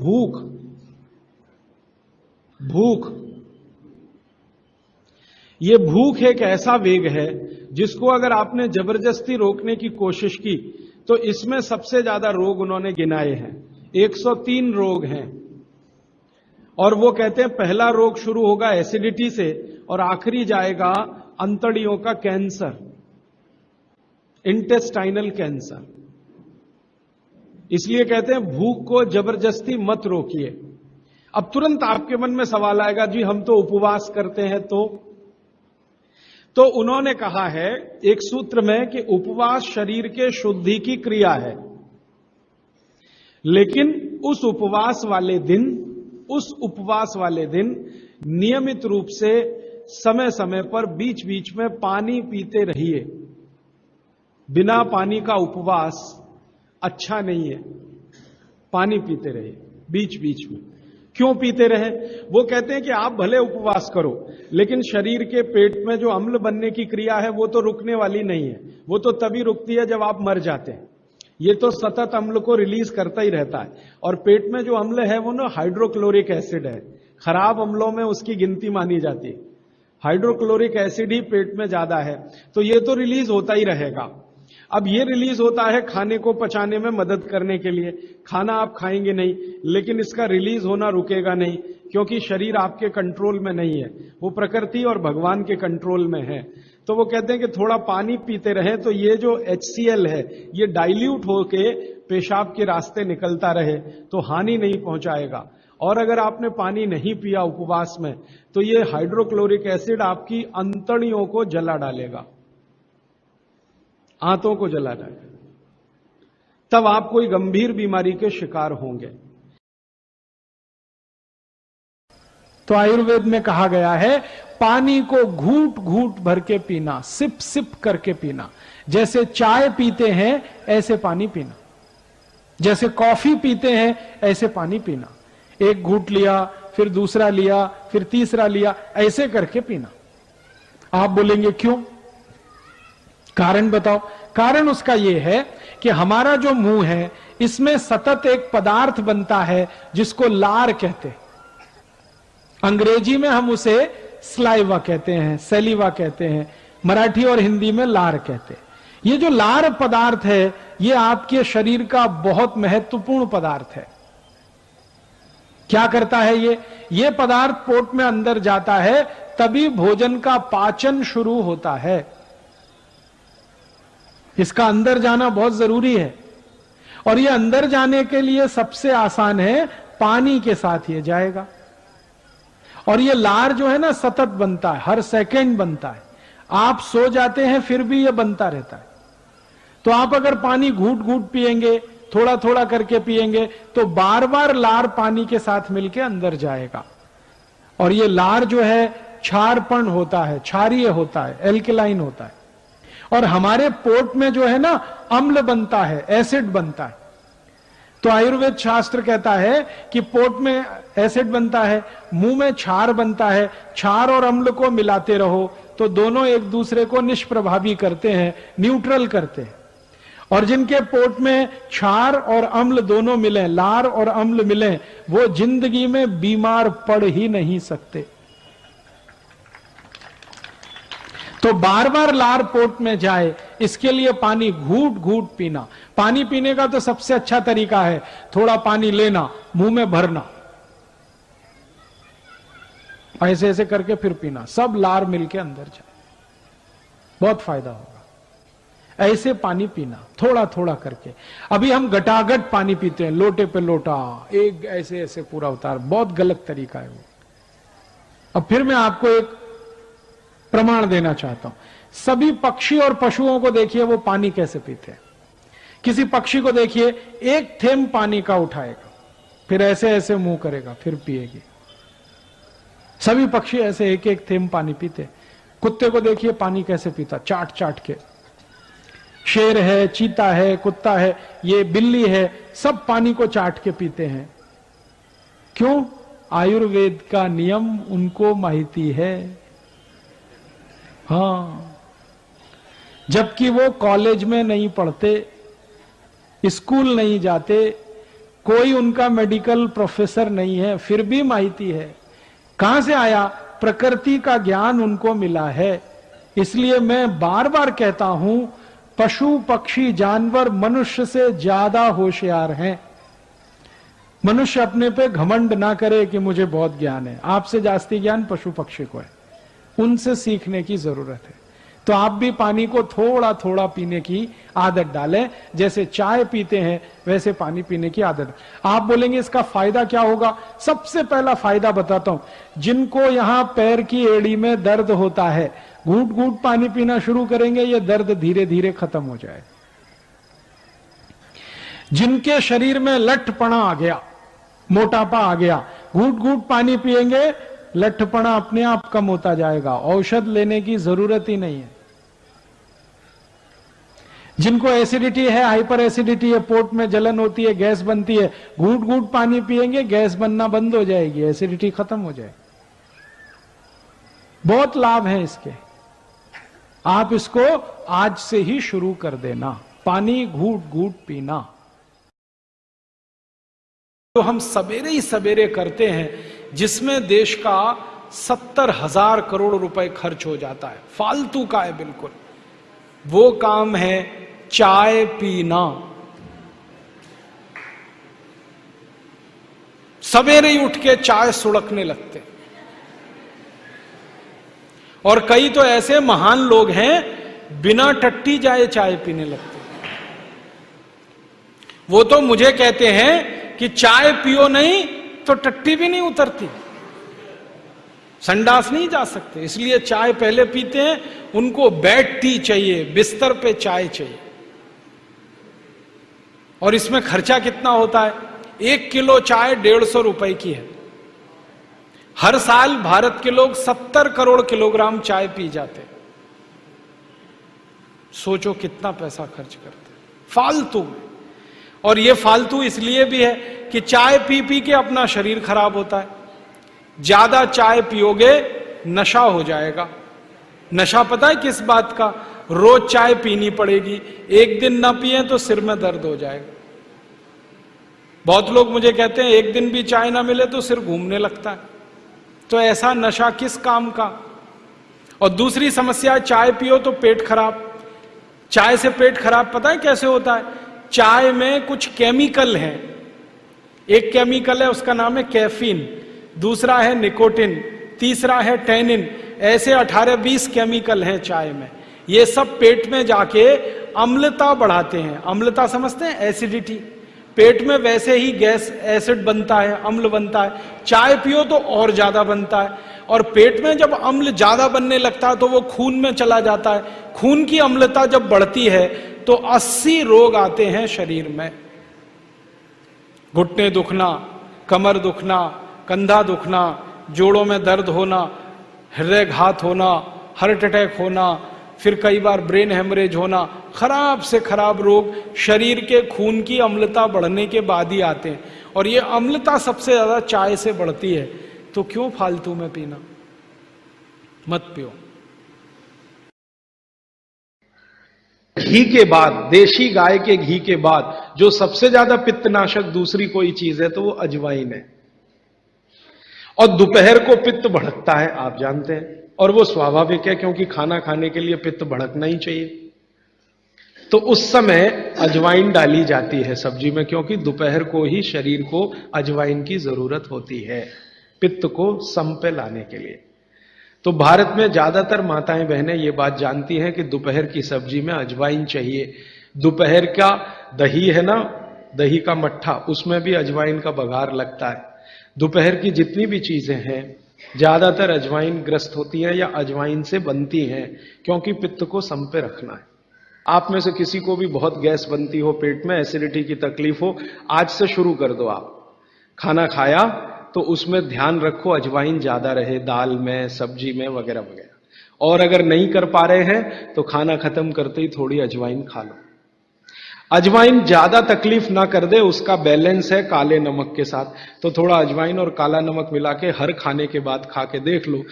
भूख, भूख, ये भूख एक ऐसा वेग है जिसको अगर आपने जबरदस्ती रोकने की कोशिश की तो इसमें सबसे ज्यादा रोग उन्होंने गिनाए हैं। 103 रोग हैं और वो कहते हैं पहला रोग शुरू होगा एसिडिटी से और आखिरी जाएगा अंतड़ियों का कैंसर, इंटेस्टाइनल कैंसर। इसलिए कहते हैं भूख को जबरदस्ती मत रोकिए। अब तुरंत आपके मन में सवाल आएगा, जी हम तो उपवास करते हैं तो उन्होंने कहा है एक सूत्र में कि उपवास शरीर के शुद्धि की क्रिया है, लेकिन उस उपवास वाले दिन नियमित रूप से समय समय पर बीच बीच में पानी पीते रहिए। बिना पानी का उपवास अच्छा नहीं है, पानी पीते रहिए बीच बीच में। क्यों पीते रहे? वो कहते हैं कि आप भले उपवास करो लेकिन शरीर के पेट में जो अम्ल बनने की क्रिया है वो तो रुकने वाली नहीं है, वो तो तभी रुकती है जब आप मर जाते हैं। ये तो सतत अम्ल को रिलीज करता ही रहता है और पेट में जो अम्ल है वो ना हाइड्रोक्लोरिक एसिड है, खराब अम्लों में उसकी गिनती मानी जाती है। हाइड्रोक्लोरिक एसिड ही पेट में ज्यादा है तो ये तो रिलीज होता ही रहेगा। अब ये रिलीज होता है खाने को पचाने में मदद करने के लिए। खाना आप खाएंगे नहीं लेकिन इसका रिलीज होना रुकेगा नहीं क्योंकि शरीर आपके कंट्रोल में नहीं है, वो प्रकृति और भगवान के कंट्रोल में है। तो वो कहते हैं कि थोड़ा पानी पीते रहें तो ये जो HCl है ये डाइल्यूट होके पेशाब के रास्ते निकलता रहे तो हानि नहीं पहुंचाएगा। और अगर आपने पानी नहीं पिया उपवास में तो ये हाइड्रोक्लोरिक एसिड आपकी अंतड़ियों को जला डालेगा, आंतों को जला डालेगा, तब आप कोई गंभीर बीमारी के शिकार होंगे। तो आयुर्वेद में कहा गया है पानी को घूट घूट भर के पीना, सिप सिप करके पीना। जैसे चाय पीते हैं ऐसे पानी पीना, जैसे कॉफी पीते हैं ऐसे पानी पीना। एक घूट लिया, फिर दूसरा लिया, फिर तीसरा लिया, ऐसे करके पीना। आप बोलेंगे क्यों? कारण बताओ। कारण उसका यह है कि हमारा जो मुंह है इसमें सतत एक पदार्थ बनता है जिसको लार कहते हैं। अंग्रेजी में हम उसे स्लाइवा कहते हैं, सेलिवा कहते हैं, मराठी और हिंदी में लार कहते हैं। ये जो लार पदार्थ है ये आपके शरीर का बहुत महत्वपूर्ण पदार्थ है। क्या करता है ये पदार्थ पोट में अंदर जाता है तभी भोजन का पाचन शुरू होता है। इसका अंदर जाना बहुत जरूरी है और ये अंदर जाने के लिए सबसे आसान है, पानी के साथ ये जाएगा। और ये लार जो है ना सतत बनता है, हर सेकंड बनता है। आप सो जाते हैं फिर भी ये बनता रहता है। तो आप अगर पानी घूट घूट पिएंगे, थोड़ा थोड़ा करके पिएंगे तो बार बार लार पानी के साथ मिलके अंदर जाएगा। और ये लार जो है क्षारपण होता है, क्षारीय होता है, एल्कलाइन होता है। और हमारे पोट में जो है ना अम्ल बनता है, एसिड बनता है। तो आयुर्वेद शास्त्र कहता है कि पोट में एसिड बनता है, मुंह में क्षार बनता है। क्षार और अम्ल को मिलाते रहो तो दोनों एक दूसरे को निष्प्रभावी करते हैं, न्यूट्रल करते हैं। और जिनके पोट में क्षार और अम्ल दोनों मिले, लार और अम्ल मिले, वो जिंदगी में बीमार पड़ ही नहीं सकते। तो बार बार लार पोट में जाए इसके लिए पानी घूट घूट पीना। पानी पीने का तो सबसे अच्छा तरीका है थोड़ा पानी लेना, मुंह में भरना, ऐसे ऐसे करके फिर पीना, सब लार मिलके अंदर जाए, बहुत फायदा होगा। ऐसे पानी पीना थोड़ा थोड़ा करके। अभी हम गटागट पानी पीते हैं, लोटे पे लोटा, एक ऐसे ऐसे पूरा उतार, बहुत गलत तरीका है वो। अब फिर मैं आपको एक प्रमाण देना चाहता हूं। सभी पक्षी और पशुओं को देखिए वो पानी कैसे पीते हैं। किसी पक्षी को देखिए एक थेंब पानी का उठाएगा, फिर ऐसे ऐसे मुंह करेगा, फिर पिएगी। सभी पक्षी ऐसे एक एक थेंब पानी पीते। कुत्ते को देखिए पानी कैसे पीता, चाट चाट के। शेर है, चीता है, कुत्ता है, ये बिल्ली है, सब पानी को चाट के पीते हैं। क्यों? आयुर्वेद का नियम उनको माहिती है। हाँ, जबकि वो कॉलेज में नहीं पढ़ते, स्कूल नहीं जाते, कोई उनका मेडिकल प्रोफेसर नहीं है, फिर भी माहिती है। कहां से आया? प्रकृति का ज्ञान उनको मिला है। इसलिए मैं बार बार कहता हूं, पशु पक्षी जानवर मनुष्य से ज्यादा होशियार हैं। मनुष्य अपने पे घमंड ना करे कि मुझे बहुत ज्ञान है। आपसे जास्ती ज्ञान पशु पक्षी को है, उनसे सीखने की जरूरत है। तो आप भी पानी को थोड़ा थोड़ा पीने की आदत डालें। जैसे चाय पीते हैं वैसे पानी पीने की आदत। आप बोलेंगे इसका फायदा क्या होगा? सबसे पहला फायदा बताता हूं। जिनको यहां पैर की एड़ी में दर्द होता है, घूट घूट पानी पीना शुरू करेंगे, ये दर्द धीरे धीरे खत्म हो जाए। जिनके शरीर में लठपना आ गया, मोटापा आ गया, घूट घूट पानी पिएंगे, लठपना अपने आप कम होता जाएगा। औषध लेने की जरूरत ही नहीं है। जिनको एसिडिटी है, हाइपर एसिडिटी है, पोट में जलन होती है, गैस बनती है, घूट घूट पानी पिएंगे, गैस बनना बंद हो जाएगी, एसिडिटी खत्म हो जाएगी। बहुत लाभ है इसके। आप इसको आज से ही शुरू कर देना, पानी घूट घूट पीना। तो हम सवेरे ही सवेरे करते हैं, जिसमें देश का 70,000 करोड़ रुपए खर्च हो जाता है, फालतू का है बिल्कुल। वो काम है चाय पीना। सवेरे ही उठ के चाय सुड़कने लगते। और कई तो ऐसे महान लोग हैं, बिना टट्टी जाए चाय पीने लगते। वो तो मुझे कहते हैं कि चाय पियो नहीं तो टट्टी भी नहीं उतरती, संडास नहीं जा सकते, इसलिए चाय पहले पीते हैं। उनको बेड टी चाहिए, बिस्तर पे चाय चाहिए। और इसमें खर्चा कितना होता है? 1 किलो चाय 150 रुपए की है। हर साल भारत के लोग 70 करोड़ किलोग्राम चाय पी जाते। सोचो कितना पैसा खर्च करते फालतू में। और ये फालतू इसलिए भी है कि चाय पी पी के अपना शरीर खराब होता है। ज्यादा चाय पियोगे नशा हो जाएगा। नशा पता है किस बात का? रोज चाय पीनी पड़ेगी, एक दिन ना पिए तो सिर में दर्द हो जाएगा। बहुत लोग मुझे कहते हैं एक दिन भी चाय ना मिले तो सिर घूमने लगता है। तो ऐसा नशा किस काम का? और दूसरी समस्या, चाय पियो तो पेट खराब। चाय से पेट खराब पता है कैसे होता है? चाय में कुछ केमिकल हैं। एक केमिकल है, उसका नाम है कैफीन, दूसरा है निकोटिन, तीसरा है टैनिन। ऐसे 18-20 केमिकल हैं चाय में। ये सब पेट में जाके अम्लता बढ़ाते हैं। अम्लता समझते हैं? एसिडिटी। पेट में वैसे ही गैस एसिड बनता है, अम्ल बनता है। चाय पियो तो और ज्यादा बनता है। और पेट में जब अम्ल ज्यादा बनने लगता है तो वो खून में चला जाता है। खून की अम्लता जब बढ़ती है तो 80 रोग आते हैं शरीर में। घुटने दुखना, कमर दुखना, कंधा दुखना, जोड़ों में दर्द होना, हृदयघात होना, हार्ट अटैक होना, फिर कई बार ब्रेन हेमरेज होना। खराब से खराब रोग शरीर के खून की अम्लता बढ़ने के बाद ही आते हैं। और ये अम्लता सबसे ज्यादा चाय से बढ़ती है। तो क्यों फालतू में पीना? मत पियो। घी के बाद, देशी गाय के घी के बाद जो सबसे ज्यादा पित्तनाशक दूसरी कोई चीज है तो वो अजवाइन है। और दोपहर को पित्त भड़कता है, आप जानते हैं, और वो स्वाभाविक है क्योंकि खाना खाने के लिए पित्त भड़कना ही चाहिए। तो उस समय अजवाइन डाली जाती है सब्जी में, क्योंकि दोपहर को ही शरीर को अजवाइन की जरूरत होती है पित्त को सम पे लाने के लिए। तो भारत में ज्यादातर माताएं बहनें ये बात जानती हैं कि दोपहर की सब्जी में अजवाइन चाहिए। दोपहर का दही है ना, दही का मट्ठा, उसमें भी अजवाइन का बघार लगता है। दोपहर की जितनी भी चीजें हैं ज्यादातर अजवाइन ग्रस्त होती हैं या अजवाइन से बनती हैं, क्योंकि पित्त को सम पे रखना है। आप में से किसी को भी बहुत गैस बनती हो, पेट में एसिडिटी की तकलीफ हो, आज से शुरू कर दो। आप खाना खाया तो उसमें ध्यान रखो अजवाइन ज्यादा रहे, दाल में, सब्जी में, वगैरह वगैरह। और अगर नहीं कर पा रहे हैं तो खाना खत्म करते ही थोड़ी अजवाइन खा लो। अजवाइन ज्यादा तकलीफ ना कर दे, उसका बैलेंस है काले नमक के साथ। तो थोड़ा अजवाइन और काला नमक मिला के हर खाने के बाद खा के देख लो,